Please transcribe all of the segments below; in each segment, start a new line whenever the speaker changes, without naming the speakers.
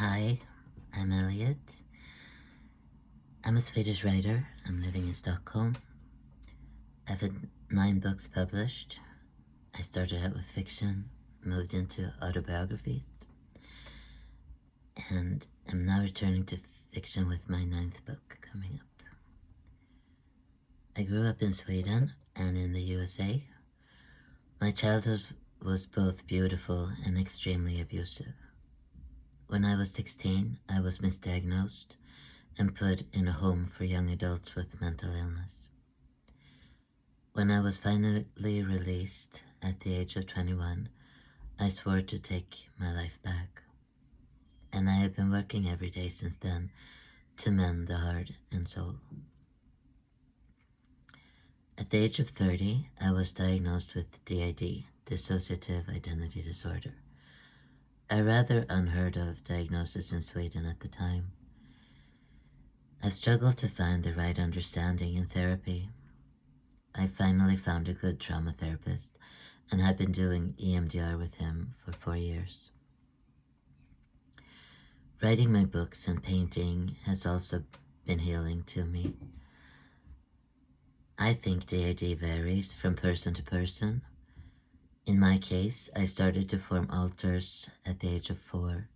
Hi, I'm Elliot. I'm a Swedish writer. I'm living in Stockholm. I've had 9 books published. I started out with fiction, moved into autobiographies, and I'm now returning to fiction with my 9th book coming up. I grew up in Sweden and in the USA. My childhood was both beautiful and extremely abusive. When I was 16, I was misdiagnosed and put in a home for young adults with mental illness. When I was finally released at the age of 21, I swore to take my life back. And I have been working every day since then to mend the heart and soul. At the age of 30, I was diagnosed with DID, dissociative identity disorder, a rather unheard of diagnosis in Sweden at the time. I struggled to find the right understanding in therapy. I finally found a good trauma therapist and have been doing EMDR with him for 4 years. Writing my books and painting has also been healing to me. I think DID varies from person to person. In my case, I started to form alters at the age of 4.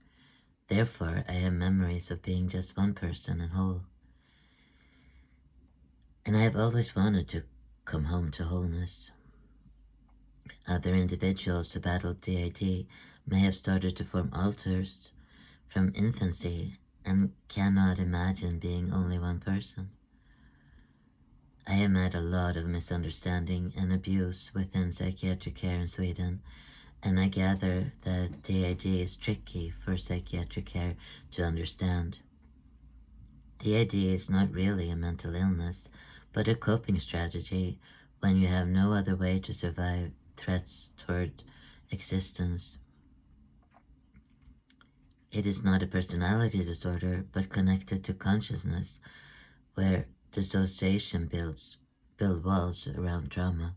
Therefore, I have memories of being just one person and whole. And I have always wanted to come home to wholeness. Other individuals who battled DID may have started to form alters from infancy and cannot imagine being only one person. I have met a lot of misunderstanding and abuse within psychiatric care in Sweden, and I gather that DID is tricky for psychiatric care to understand. DID is not really a mental illness, but a coping strategy when you have no other way to survive threats toward existence. It is not a personality disorder, but connected to consciousness, where dissociation build walls around trauma.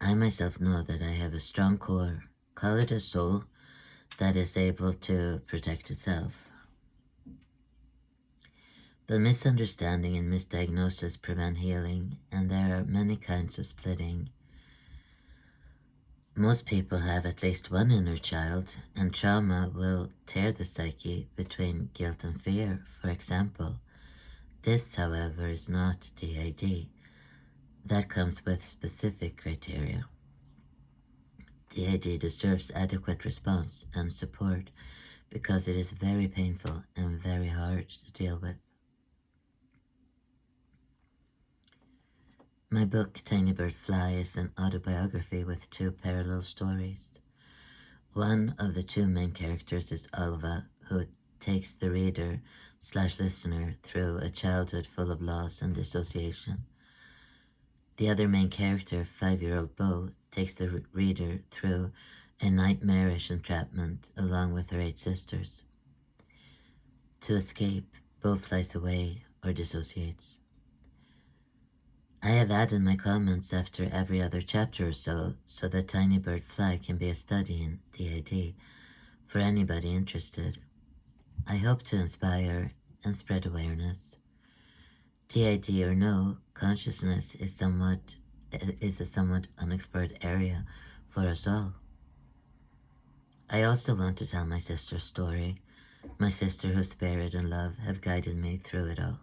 I myself know that I have a strong core, call it a soul, that is able to protect itself. But misunderstanding and misdiagnosis prevent healing, and there are many kinds of splitting. Most people have at least one inner child, and trauma will tear the psyche between guilt and fear, for example. This, however, is not DID. That comes with specific criteria. DID deserves adequate response and support because it is very painful and very hard to deal with. My book, Tiny Bird Fly, is an autobiography with 2 parallel stories. One of the 2 main characters is Alva, who takes the reader/listener through a childhood full of loss and dissociation. The other main character, 5-year-old Bo, takes the reader through a nightmarish entrapment along with her 8 sisters. To escape, Bo flies away or dissociates. I have added my comments after every other chapter or so that Tiny Bird Fly can be a study in DID for anybody interested. I hope to inspire and spread awareness. DID or no, consciousness is a somewhat unexplored area for us all. I also want to tell my sister's story, my sister whose spirit and love have guided me through it all.